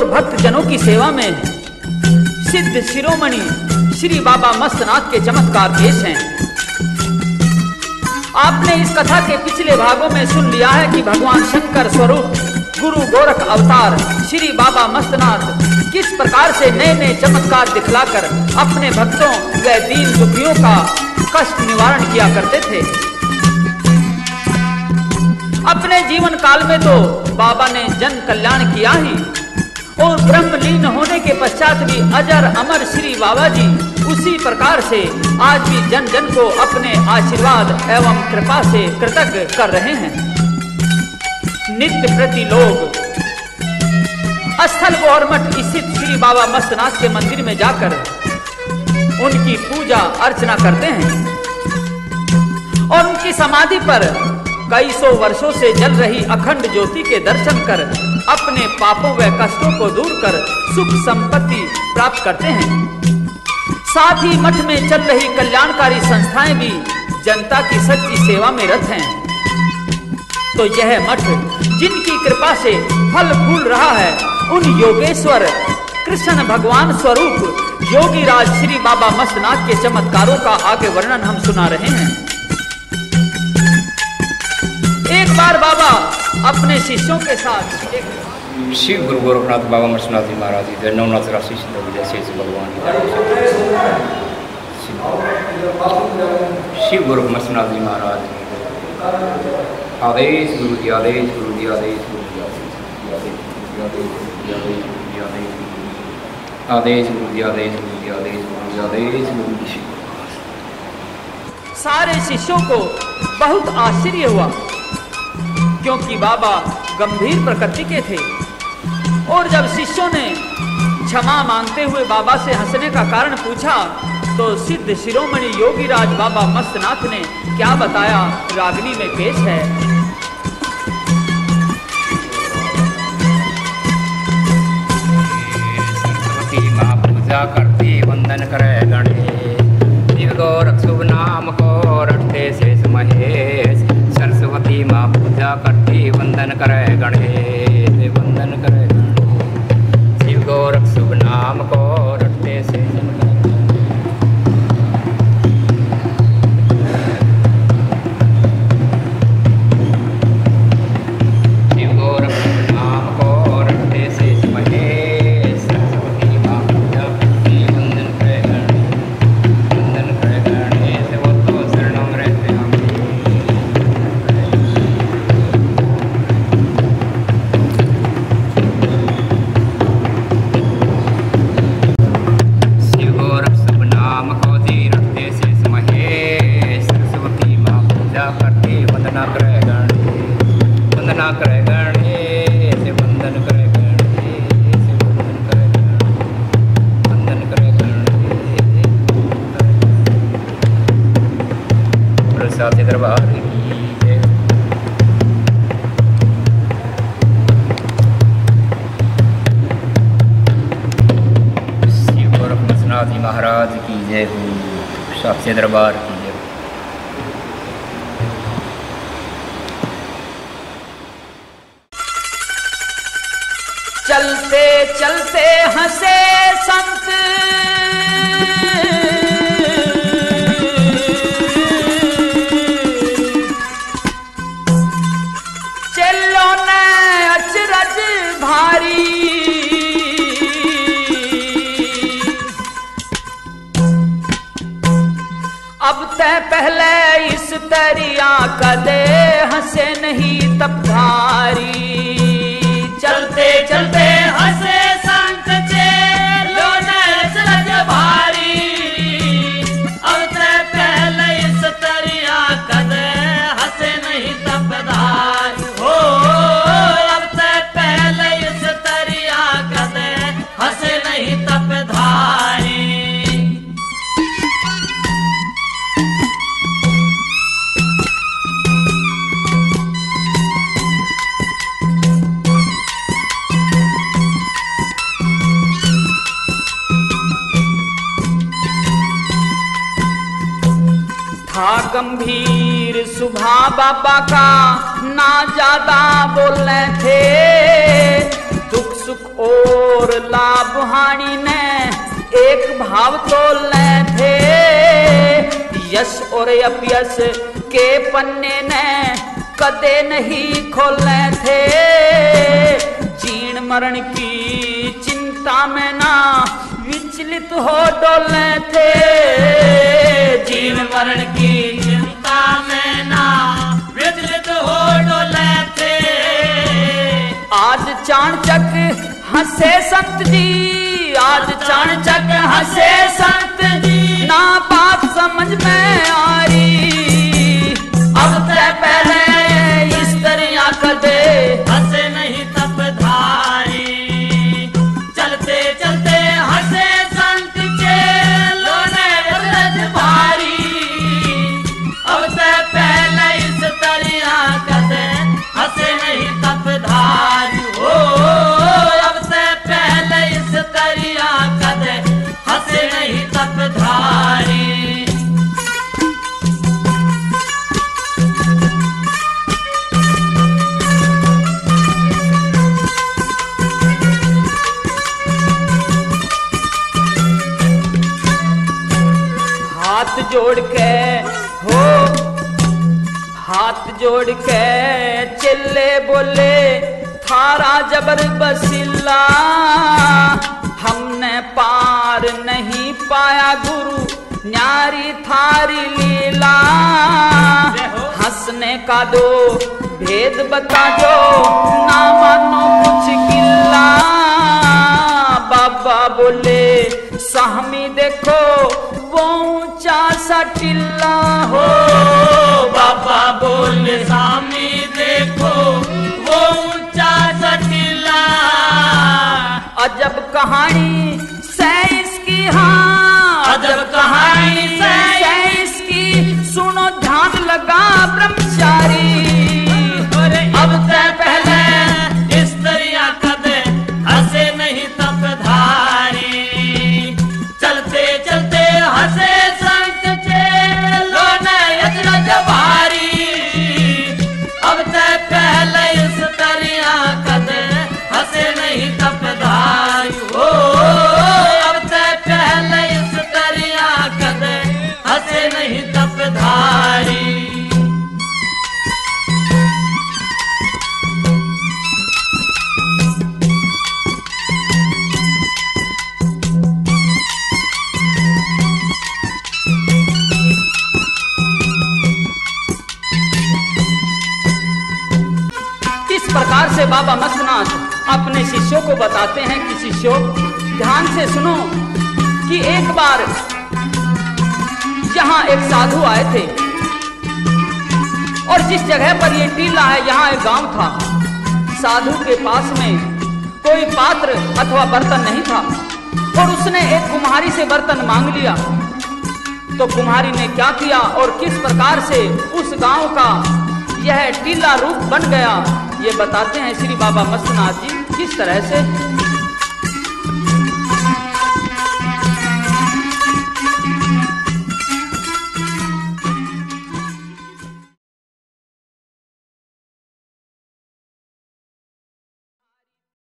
भक्त जनों की सेवा में सिद्ध शिरोमणि श्री बाबा मस्तनाथ के चमत्कार पेश हैं। आपने इस कथा के पिछले भागों में सुन लिया है कि भगवान शंकर स्वरूप गुरु गोरख अवतार श्री बाबा मस्तनाथ किस प्रकार से नए नए चमत्कार दिखलाकर अपने भक्तों व दीन दुखियों का कष्ट निवारण किया करते थे। अपने जीवन काल में तो बाबा ने जन कल्याण किया ही, और ब्रह्मलीन होने के पश्चात भी अजर अमर श्री बाबा जी उसी प्रकार से आज भी जन जन को अपने आशीर्वाद एवं कृपा से कृतज्ञ कर रहे हैं। नित्य प्रति लोग स्थल गौरमठ स्थित श्री बाबा मस्तनाथ के मंदिर में जाकर उनकी पूजा अर्चना करते हैं और उनकी समाधि पर कई सौ वर्षों से जल रही अखंड ज्योति के दर्शन कर अपने पापों व कष्टों को दूर कर सुख संपत्ति प्राप्त करते हैं। साथ ही मठ में चल रही कल्याणकारी संस्थाएं भी जनता की सच्ची सेवा में रत हैं। तो यह मठ जिनकी कृपा से फल फूल रहा है, उन योगेश्वर कृष्ण भगवान स्वरूप योगी राज श्री बाबा मस्तनाथ के चमत्कारों का आगे वर्णन हम सुना रहे हैं। एक बार बाबा अपने शिष्यों के साथ शिव गुरु गोरखनाथ बाबा मस्तनाथ जी महाराज जी नवनाथ राशि जैसे भगवान शिव गुरु मस्तनाथ जी महाराज आदेश गुरु जी आदेश गुरु जी आदेश गुरु जी आदेश गुरु जी आदेश गुरु जी आदेश गुरु जी आदेश गुरु जी। सारे शिष्यों को बहुत आश्चर्य हुआ, क्योंकि बाबा गंभीर प्रकृति के थे। और जब शिष्यों ने क्षमा मांगते हुए बाबा से हंसने का कारण पूछा तो सिद्ध शिरोमणि योगीराज बाबा मस्तनाथ ने क्या बताया, रागनी में पेश है। सरस्वती माँ पूजा करती वंदन करे गणेश, शिव गोरख शुभ नाम को रटते शेष महेश। सरस्वती माँ पूजा करती वंदन करे गणेश, वंदन करे गणेश, शिव गोरख शुभ नाम को रटते शेष दरबार की जय। शिव गोरख मस्तनाथ जी महाराज की जय हो, साक्षी दरबार की जय। चलते चलते हंसे संत भारी, अब तय पहले इस दरिया कदे हंसे नहीं तब भारी। चलते चलते हंसे संत चेलो नच भारी, अब तय पहले इस दरिया कदे हंसे नहीं तब धारी। हो हंसे नहीं तब धारी। था गंभीर स्वभाव बाबा का, ना ज्यादा बोलने थे, दुख सुख और लाभ हानि ने एक भाव तोलने थे, यश और अपयश के पन्ने ने कदे नहीं खोलने थे। जीण मरण की चिंता में ना विचलित हो डोलने थे, जीण मरण की चिंता में ना विचलित हो डोले थे। आज चाणचक हंसे संत जी, आज चाणचक हंसे संत जी, ना बात समझ में आई। अब से पहले इस तरह कदे हंसे नहीं तप धारी, चलते चलते हंसे संत चेलों ने रज भारी। अब से पहले इस तरह कदे हंसे नहीं तप धारी हो, अब से पहले इस तरह कदे हंसे नहीं तप धारी। हाथ जोड़ के हो, हाथ जोड़ के चिल्ले बोले थारा जबर बसिला, हमने पार नहीं पाया गुरु न्यारी थारी लीला। हंसने का दो भेद बता दो, ना मानो कुछ गिल्ला। बाबा बोले साहमी देखो वो ऊंचा सा टिल्ला हो, बाबा बोले सामी देखो वो ऊंचा सा टिल्ला। अजब कहानी से इसकी, हाँ अजब कहानी से इसकी, सुनो ध्यान लगा ब्रह्मचारी। अब से पहले इस दरिया कदे हंसे नहीं तप धारी, चलते चलते हंसे संत चेलों ने रज भारी। अब से पहले इस दरिया कदे हंसे नहीं तप धारी हो, अब से पहले इस दरिया कदे हंसे नहीं तप धारी। इस प्रकार से बाबा मस्तनाथ अपने शिष्यों को बताते हैं कि शिष्यों ध्यान से सुनो कि एक बार यहाँ एक साधु आए थे और जिस जगह पर ये टीला है यहाँ एक गांव था। साधु के पास में कोई पात्र अथवा बर्तन नहीं था और उसने एक कुम्हारी से बर्तन मांग लिया। तो कुम्हारी ने क्या किया और किस प्रकार से उस गांव का यह टीला रूप बन गया, ये बताते हैं श्री बाबा मस्तनाथ जी किस तरह से।